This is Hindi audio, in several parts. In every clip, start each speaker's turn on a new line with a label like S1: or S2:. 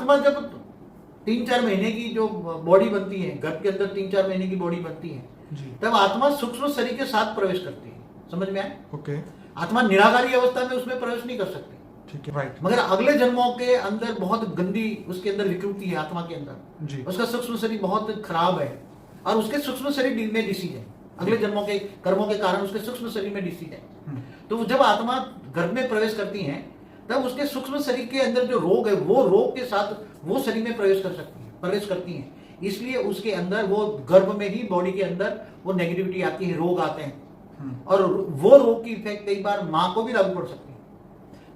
S1: आत्मा जब 3-4 महीने की जो बॉडी बनती है, गर्भ के अंदर 3-4 महीने की बॉडी बनती है, तब आत्मा सूक्ष्म शरीर के साथ प्रवेश करती है। समझ में आए?
S2: ओके।
S1: आत्मा निराकारी अवस्था में उसमें प्रवेश नहीं कर सकती।
S2: ठीक है, राइट।
S1: मगर अगले जन्मों के अंदर बहुत गंदी उसके अंदर विकृति है आत्मा के अंदर
S2: जी।
S1: उसका सूक्ष्म शरीर बहुत खराब है और उसके सूक्ष्म शरीर में डिसीज है। अगले जन्मों के कर्मों के कारण उसके सूक्ष्म शरीर में डिसीज है। तो जब आत्मा गर्भ में प्रवेश करती है तब उसके सूक्ष्म शरीर के अंदर जो रोग है वो रोग के साथ वो शरीर में प्रवेश करती है। इसलिए उसके अंदर वो गर्भ में ही बॉडी के अंदर वो नेगेटिविटी आती है, रोग आते हैं और वो रोग की इफेक्ट कई बार माँ को भी लागू पड़ सकती है।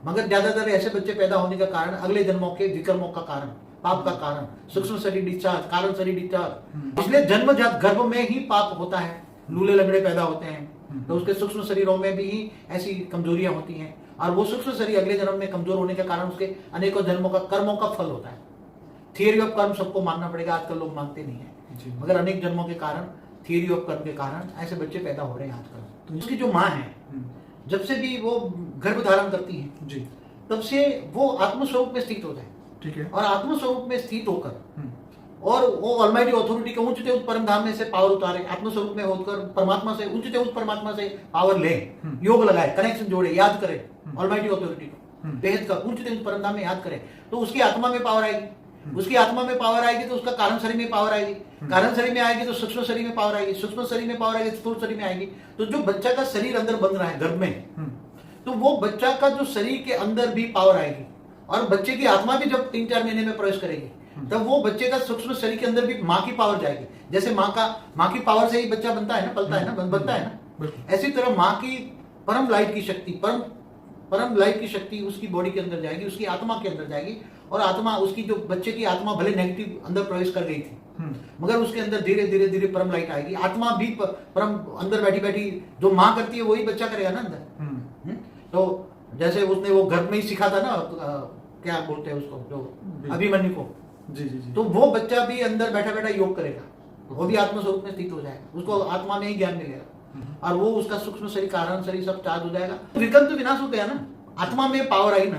S1: मगर ज्यादातर ऐसे बच्चे पैदा होने का कारण अगले जन्मों के विकर्मों का कारण, पाप का कारण, सूक्ष्म शरीर डिस्चार्ज, कारण शरीर डिस्चार्ज। इसलिए जन्मजात गर्भ में ही पाप होता है, लूले लंगड़े पैदा होते हैं तो उसके सूक्ष्म शरीरों में भी ऐसी कमजोरियां होती हैं और वो सूक्ष्म शरीर अगले जन्म में कमजोर होने के कारण उसके अनेकों जन्मों का कर्मों का फल होता है। थियरी ऑफ कर्म सबको मानना पड़ेगा, आजकल लोग मानते नहीं है, मगर अनेक जन्मों के कारण, थियरी ऑफ कर्म के कारण ऐसे बच्चे पैदा हो रहे हैं आजकल। तो उसकी जो माँ है जब से भी वो गर्भ धारण करती है
S2: जी,
S1: तब से वो आत्मस्वरूप में स्थित होता है।
S2: ठीक है।
S1: और आत्मस्वरूप में स्थित होकर और वो ऑलमाइटी अथॉरिटी के उच्चते उच्च परम धाम में से पावर उतारे, आत्मस्वरूप में होकर परमात्मा से, उच्चते उच्च परमात्मा से पावर ले, योग लगाए, कनेक्शन जोड़े, याद करे ऑलमाइटी अथॉरिटी को, बेहद का उच्चते उच्च परम धाम में याद करे तो उसकी आत्मा में पावर आएगी। उसकी आत्मा में पावर आएगी तो उसका कारण शरीर में पावर आएगी, कारण शरीर में आएगी तो सूक्ष्म शरीर में पावर आएगी, सूक्ष्म शरीर में पावर आएगी तो स्थूल शरीर में आएगी। तो जो बच्चा का शरीर अंदर बन रहा है गर्भ में, तो वो बच्चा का जो शरीर के अंदर भी पावर आएगी और बच्चे की आत्मा भी जब 3-4 महीने में प्रवेश करेगी तब वो बच्चे का सूक्ष्म शरीर के अंदर भी माँ की पावर जाएगी। जैसे माँ की पावर से ही बच्चा बनता है ना, पलता है ना, बनता है ना, ऐसी तरह माँ की परम लाइट की शक्ति, परम लाइट की शक्ति उसकी बॉडी के अंदर जाएगी, उसकी आत्मा के अंदर जाएगी और आत्मा उसकी जो बच्चे की आत्मा भले नेगेटिव अंदर प्रवेश कर गई थी मगर उसके अंदर धीरे धीरे धीरे परम लाइट आएगी। आत्मा भी परम अंदर बैठी बैठी जो माँ करती है वही बच्चा करेगा ना अंदर। तो जैसे उसने वो घर में ही सीखा था ना, क्या बोलते हैं उसको, जो अभिमन्यु को, जी, तो वो बच्चा भी अंदर बैठा बैठा योग करेगा, वो भी आत्म स्वरूप में स्थित हो जाएगा, उसको आत्मा में ही ज्ञान मिलेगा और वो उसका सूक्ष्म शरीर, कारण शरीर सब चार्ज हो जाएगा। विकल्प तो विनाश हो गया ना, आत्मा में पावर आई ना,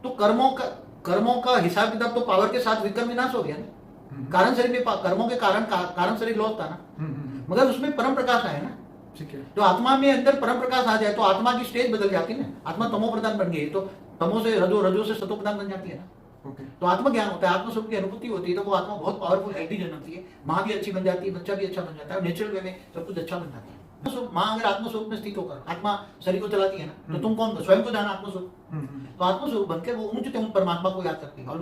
S1: तो कर्मों का हिसाब किताब तो पावर के साथ विकल्प विनाश हो गया ना। कारण शरीर में कर्मों के कारण शरीर लौट था ना, मगर उसमें परम प्रकाश आया ना। ठीक है। तो आत्मा में अंदर परम प्रकाश आ जाए तो आत्मा की स्टेज बदल जाती है ना, आत्मा तमो प्रधान बन गई तो तमो से रजो, रजो से सतो प्रधान बन जाती है ना। तो आत्म ज्ञान होता है, आत्मस्वरूप की अनुभूति होती है तो वो आत्मा बहुत पावरफुल हेल्दी जन्मती है, माँ भी अच्छी बन जाती है, बच्चा भी अच्छा बन जाता है, नेचुरल वे में सब कुछ अच्छा बन जाता है। माँ अगर आत्मस्वरूप में स्थित होकर आत्मा शरीर को चलाती है ना, तो तुम कौन, स्वयं को जाना आत्मस्वरूप, तो आत्मस्वरूप बनकर वो उच्चतम परमात्मा को याद करती है।